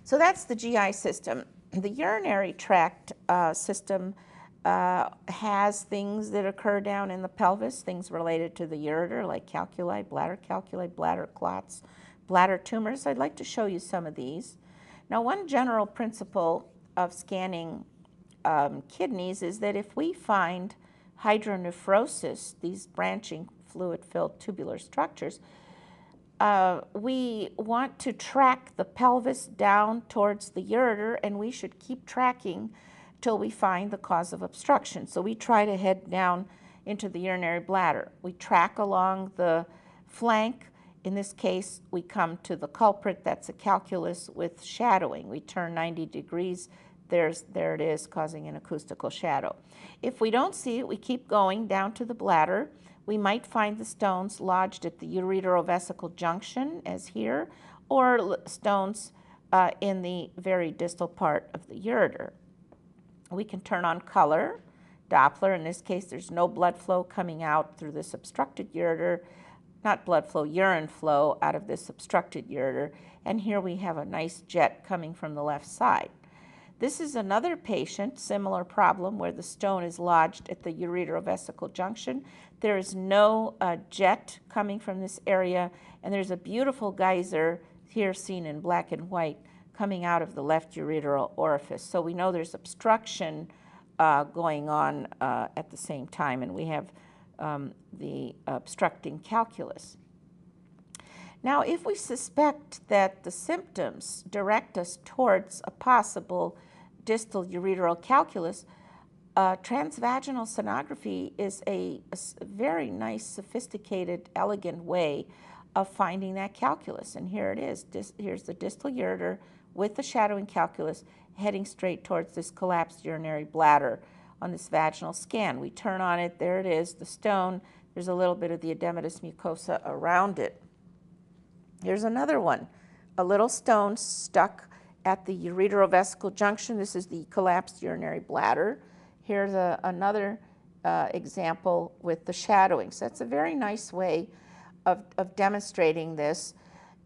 So that's the GI system. The urinary tract system has things that occur down in the pelvis, things related to the ureter like calculi, bladder clots, bladder tumors. I'd like to show you some of these. Now, one general principle of scanning kidneys is that if we find hydronephrosis, these branching fluid-filled tubular structures, we want to track the pelvis down towards the ureter, and we should keep tracking till we find the cause of obstruction. So we try to head down into the urinary bladder. We track along the flank. In this case, we come to the culprit. That's a calculus with shadowing. We turn 90 degrees. There it is, causing an acoustical shadow. If we don't see it, we keep going down to the bladder. We might find the stones lodged at the ureterovesical junction, as here, or stones in the very distal part of the ureter. We can turn on color, Doppler. In this case, there's no blood flow coming out through this obstructed ureter, not blood flow, urine flow out of this obstructed ureter. And here we have a nice jet coming from the left side. This is another patient, similar problem, where the stone is lodged at the ureterovesical junction. There is no jet coming from this area, and there's a beautiful geyser here seen in black and white coming out of the left ureteral orifice. So we know there's obstruction going on at the same time, and we have the obstructing calculus. Now, if we suspect that the symptoms direct us towards a possible distal ureteral calculus, transvaginal sonography is a very nice, sophisticated, elegant way of finding that calculus. And here it is. Here's the distal ureter with the shadowing calculus heading straight towards this collapsed urinary bladder on this vaginal scan. We turn on it. There it is, the stone. There's a little bit of the edematous mucosa around it. Here's another one, a little stone stuck at the ureterovesical junction. This is the collapsed urinary bladder. Here's another example with the shadowing. So that's a very nice way of demonstrating this.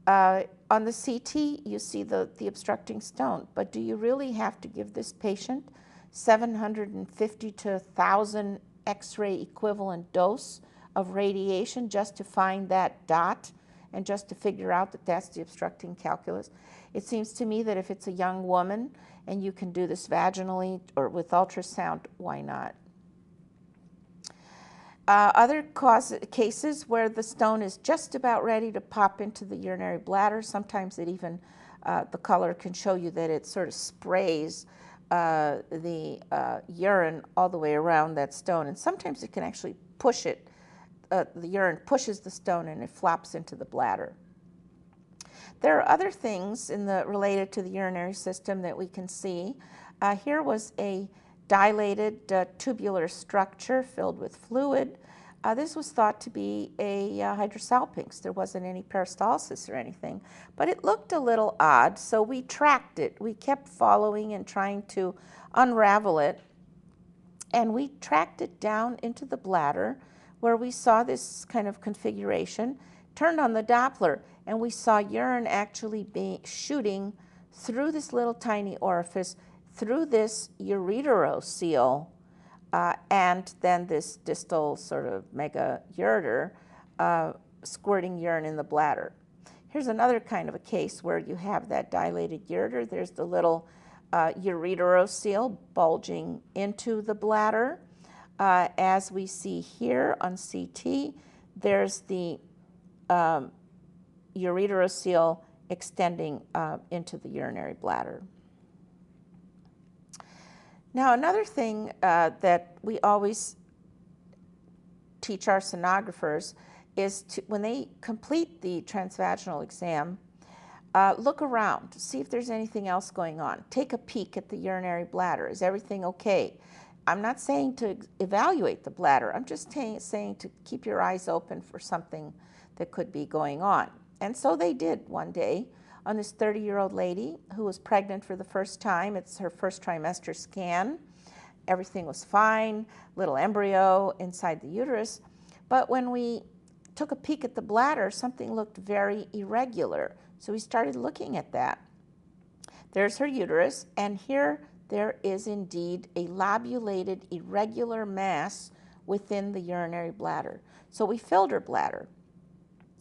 On the CT, you see the obstructing stone, but do you really have to give this patient 750 to 1,000 X-ray equivalent dose of radiation just to find that dot and just to figure out that that's the obstructing calculus? It seems to me that if it's a young woman and you can do this vaginally or with ultrasound, why not? Other cases where the stone is just about ready to pop into the urinary bladder, sometimes it even, the color can show you that it sort of sprays the urine all the way around that stone, and sometimes it can actually push it. The urine pushes the stone and it flops into the bladder. There are other things related to the urinary system that we can see. Here was a dilated tubular structure filled with fluid. This was thought to be a hydrosalpinx. There wasn't any peristalsis or anything, but it looked a little odd, so we tracked it. We kept following and trying to unravel it, and we tracked it down into the bladder where we saw this kind of configuration, turned on the Doppler, and we saw urine actually shooting through this little tiny orifice, through this ureterocele, and then this distal sort of mega ureter squirting urine in the bladder. Here's another kind of a case where you have that dilated ureter. There's the little ureterocele bulging into the bladder. As we see here on CT, there's the ureterocele extending into the urinary bladder. Now, another thing that we always teach our sonographers is to, when they complete the transvaginal exam, look around, see if there's anything else going on. Take a peek at the urinary bladder. Is everything okay? I'm not saying to evaluate the bladder. I'm just saying to keep your eyes open for something that could be going on. And so they did one day on this 30-year-old lady who was pregnant for the first time. It's her first trimester scan. Everything was fine, little embryo inside the uterus. But when we took a peek at the bladder, something looked very irregular. So we started looking at that. There's her uterus, and here there is indeed a lobulated irregular mass within the urinary bladder. So we filled her bladder,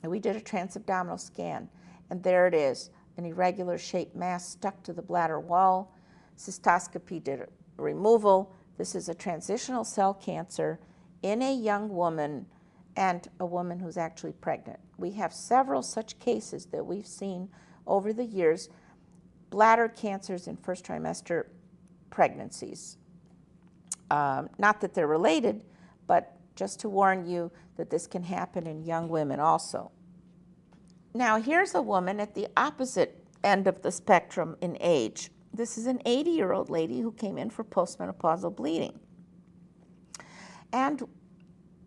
and we did a transabdominal scan, and there it is, an irregular shaped mass stuck to the bladder wall. Cystoscopy did a removal. This is a transitional cell cancer in a young woman and a woman who's actually pregnant. We have several such cases that we've seen over the years, bladder cancers in first trimester pregnancies. Not that they're related, but just to warn you that this can happen in young women also. Now here's a woman at the opposite end of the spectrum in age. This is an 80-year-old lady who came in for postmenopausal bleeding. And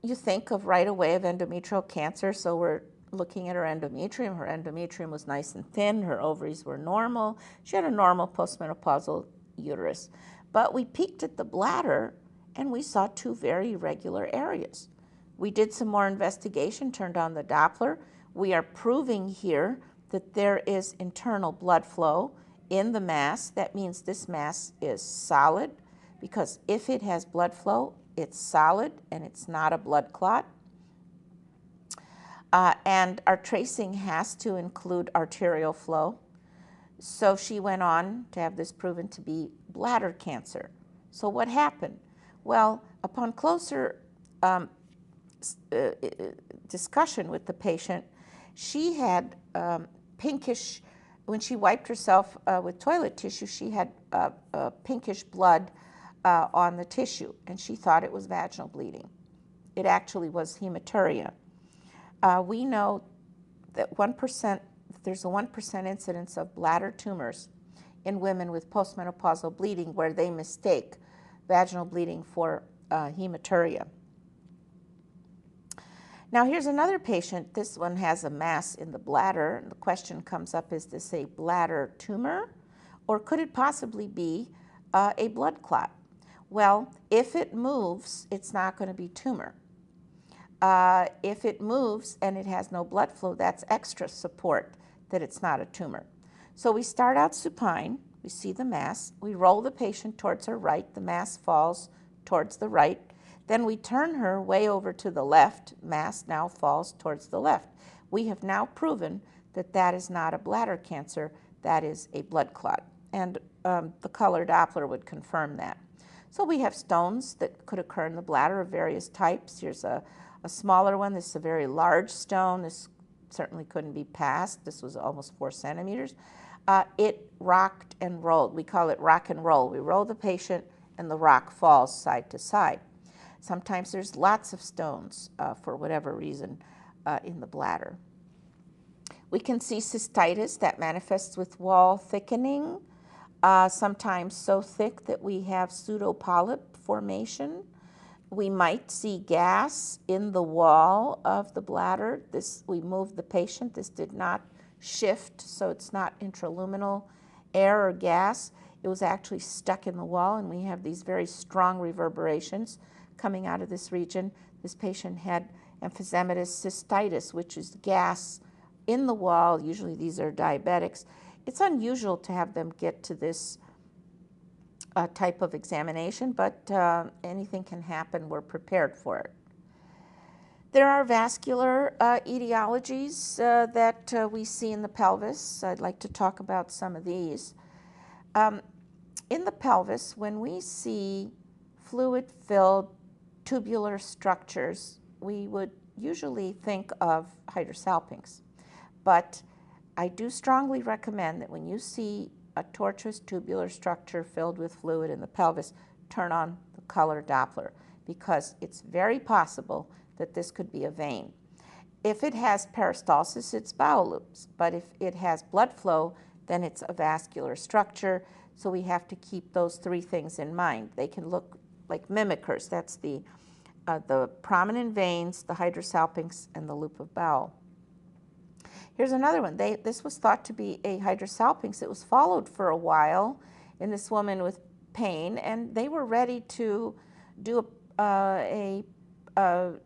you think of right away of endometrial cancer, so we're looking at her endometrium. Her endometrium was nice and thin. Her ovaries were normal. She had a normal postmenopausal uterus. But we peeked at the bladder, and we saw two very irregular areas. We did some more investigation, turned on the Doppler. We are proving here that there is internal blood flow in the mass. That means this mass is solid, because if it has blood flow, it's solid and it's not a blood clot. And our tracing has to include arterial flow. So she went on to have this proven to be bladder cancer. So what happened? Well, upon closer discussion with the patient, she had pinkish, when she wiped herself with toilet tissue, she had pinkish blood on the tissue, and she thought it was vaginal bleeding. It actually was hematuria. We know that there's a 1% incidence of bladder tumors in women with postmenopausal bleeding where they mistake vaginal bleeding for hematuria. Now here's another patient. This one has a mass in the bladder, and the question comes up, is this a bladder tumor, or could it possibly be a blood clot? Well, if it moves, it's not going to be tumor. If it moves and it has no blood flow, that's extra support that it's not a tumor. So we start out supine, we see the mass, we roll the patient towards her right, the mass falls towards the right, then we turn her way over to the left, mass now falls towards the left. We have now proven that that is not a bladder cancer, that is a blood clot, and the color Doppler would confirm that. So we have stones that could occur in the bladder of various types. Here's a smaller one. This is a very large stone. This certainly couldn't be passed. This was almost 4 centimeters. It rocked and rolled. We call it rock and roll. We roll the patient and the rock falls side to side. Sometimes there's lots of stones for whatever reason in the bladder. We can see cystitis that manifests with wall thickening, sometimes so thick that we have pseudopolyp formation. We might see gas in the wall of the bladder. We moved the patient. This did not shift, so it's not intraluminal air or gas. It was actually stuck in the wall, and we have these very strong reverberations coming out of this region. This patient had emphysematous cystitis, which is gas in the wall. Usually these are diabetics. It's unusual to have them get to this type of examination, but anything can happen. We're prepared for it. There are vascular etiologies that we see in the pelvis. I'd like to talk about some of these. In the pelvis, when we see fluid-filled tubular structures, we would usually think of hydrosalpinx. But I do strongly recommend that when you see a tortuous tubular structure filled with fluid in the pelvis, turn on the color Doppler, because it's very possible that this could be a vein. If it has peristalsis, it's bowel loops, but if it has blood flow, then it's a vascular structure, so we have to keep those 3 things in mind. They can look like mimickers. That's the prominent veins, the hydrosalpinx, and the loop of bowel. Here's another one. This was thought to be a hydrosalpinx. It was followed for a while in this woman with pain, and they were ready to do a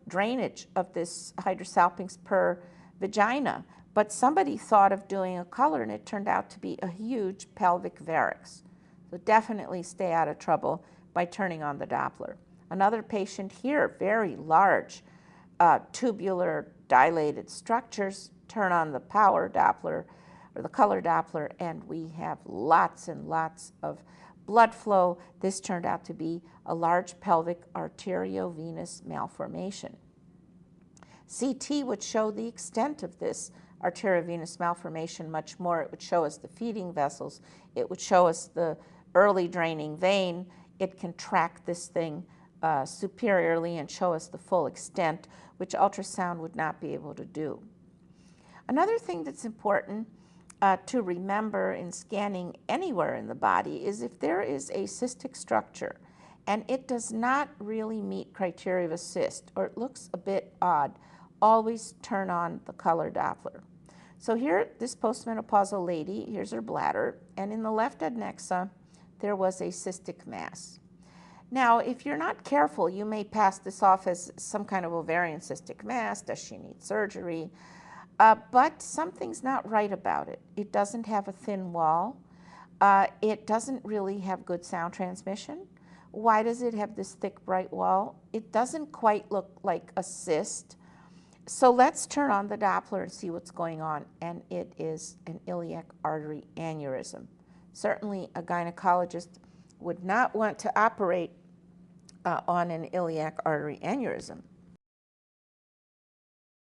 drainage of this hydrosalpinx per vagina. But somebody thought of doing a color, and it turned out to be a huge pelvic varix. So definitely stay out of trouble by turning on the Doppler. Another patient here, very large tubular dilated structures, turn on the power Doppler or the color Doppler, and we have lots and lots of blood flow. This turned out to be a large pelvic arteriovenous malformation. CT would show the extent of this arteriovenous malformation much more. It would show us the feeding vessels. It would show us the early draining vein. It can track this thing superiorly and show us the full extent, which ultrasound would not be able to do. Another thing that's important to remember in scanning anywhere in the body is if there is a cystic structure and it does not really meet criteria of a cyst, or it looks a bit odd, always turn on the color Doppler. So here, this postmenopausal lady, here's her bladder, and in the left adnexa, there was a cystic mass. Now, if you're not careful, you may pass this off as some kind of ovarian cystic mass. Does she need surgery? But something's not right about it. It doesn't have a thin wall. It doesn't really have good sound transmission. Why does it have this thick, bright wall? It doesn't quite look like a cyst. So let's turn on the Doppler and see what's going on. And it is an iliac artery aneurysm. Certainly a gynecologist would not want to operate on an iliac artery aneurysm.